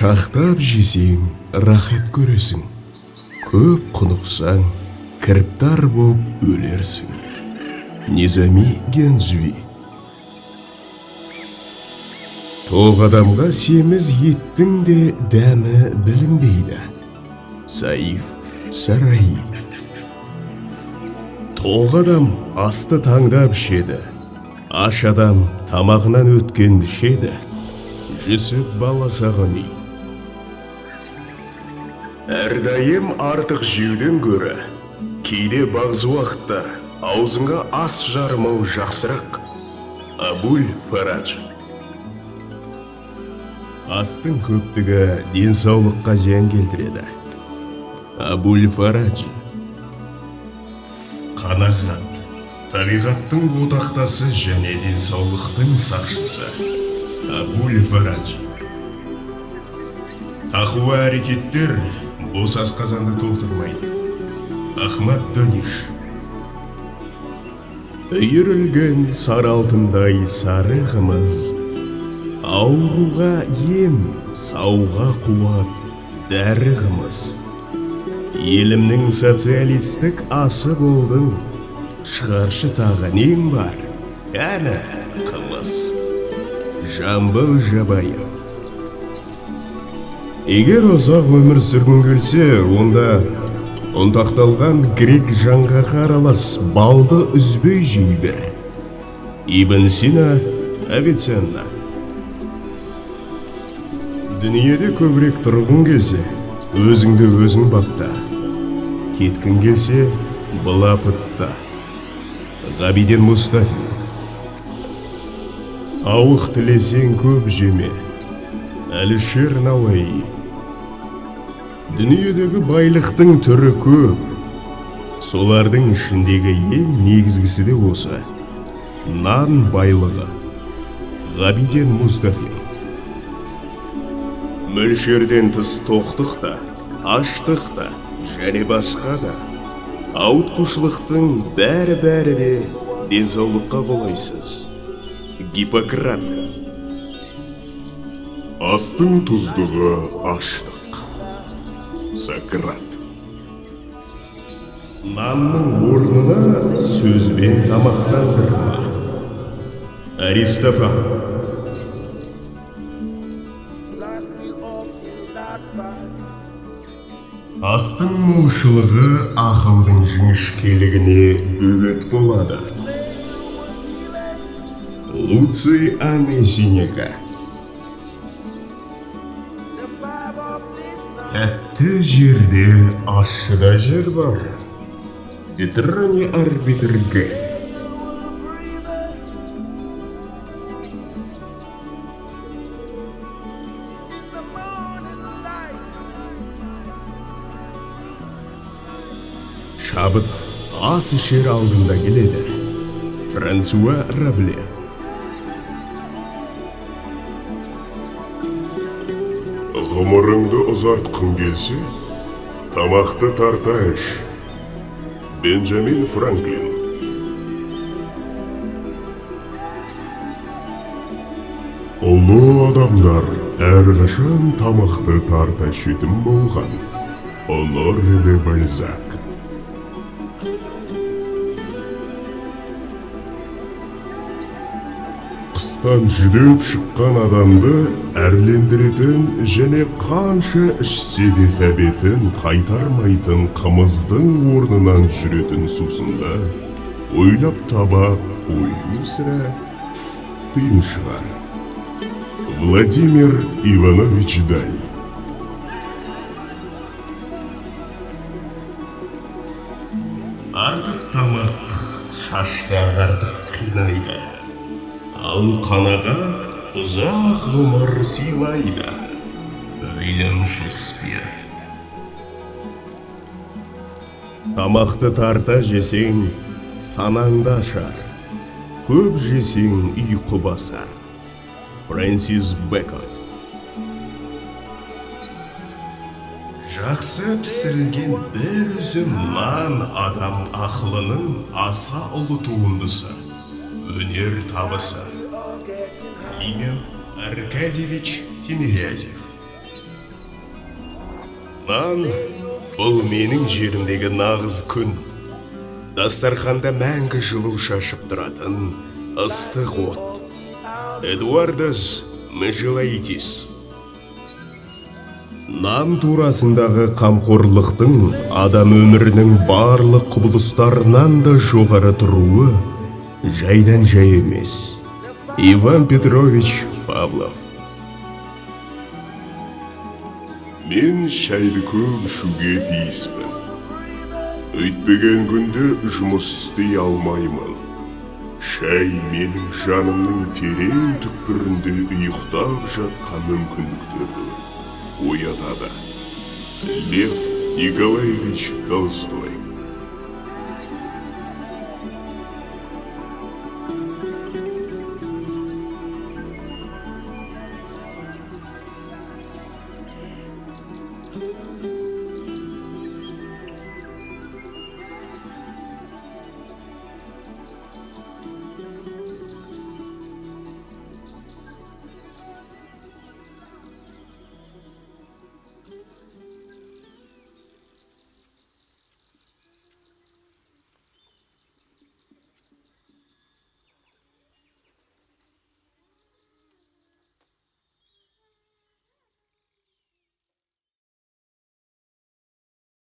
Шақтап жесең, рахат көресің. Көп құнықсаң, кіріптар боп өлерсің. Низами Генджви. Тоқ адамға семіз еттің де дәмі білінбейді. Саиф Сараи. Тоқ адам асты таңдап шеді. Аш адам тамағынан өткенді шеді. Жүсіп Баласағани. Әрдайым артық жеуден көрі, кейде бағзы уақытта аузыңа ас жармау жақсырақ. Абуль Фарадж. Астың көптігі денсаулыққа зиян келтіреді. Абуль Фарадж. Қанағат, табиғаттың одақтасы және денсаулықтың сақшысы. Абуль Фарадж. Тақуа әрекеттер бос асқазанды толтырмайды. Ахмад Даниш. Үйірілген сары алтындай сары қымыз, ауруға ем, сауға қуат, дәрі қымыз. Елімнің социалистік асы болдың, шығаршы тағы нең бар, әні қымыз. Жамбыл Жабайы. Егер ұзақ өмір сүргің келсе, онда ұнтақталған грек жаңғағы аралас балды үзбей жей бер. Ибн Сина, Авиценна. Дүниеде көбірек тұрғың келсе, өзіңді өзің бақта. Кеткің келсе, Былапытта. Ғабиден Мұстафин. Сауық тілесең көп жеме. Әлішер Науаи. Дүниедегі байлықтың түрі көп. Солардың ішіндегі ең негізгісі де осы. Нан байлығы. Ғабиден Мұстафин. Мөлшерден тыс тоқтық та, аштық та, және басқа да. Ауытқушылықтың бәрі де денсаулыққа қолайсыз. Гиппократ. Астың тұздығы аштық. Сократ. Нанның орнына сөзбен тамақтандырма. Аристофан. Астың молшылығы ақылдың жіңішкелігіне бөгет болады. Луций Анесинека. Тәтті жерде ащыда жер бар. Детрани арбитрге. Шабыт ас ішер алдында келеді. Франсуа Рабле. Ғұмырыңды ұзартқың келсе, тамақты тарта іш. Бенджамин Франклин. Ұлы адамдар әрқашан тамақты тарта ішетін болған. Онорре де Бальзак. Қыстан жүдеп шыққан адамды әрлендіретін және қанша ішсе де тәбетін қайтармайтын қымыздың орнынан жүретін сусында ойлап таба қою сірә қиын шығар. Владимир Иванович Даль. Артық тамақ шашты ағартып қинайды, ал қанаға ұзақ ғұмыр сыйлайды. Уильям Шекспир. Тамақты тарта жесең, санаңды ашар, көп жесең ұйқы басар. Фрэнсис Бэкон. Жақсы пісірілген бір үзім нан адам ақылының аса ұлы туындысы, өнер табысы. Климент Аркадьевич Тимирязев. Нан бұл менің жерімдегі нағыз күн. Дастарханда мәңгі жылу шашып тұратын ыстық от. Эдуардос Межелаитис. Нан турасындағы қамқорлықтың адам өмірінің барлық құбылыстарынан да жоғары тұруы жайдан жай емес. Иван Петрович Павлов. Мен шайды көп ішуге тиіспін. Өйтпеген күнде жұмыс істей алмаймын. Шай менің жанымның терең түкпірінде ұйықтап жатқан мүмкіндіктерді оятады. Лев Николаевич Толстой.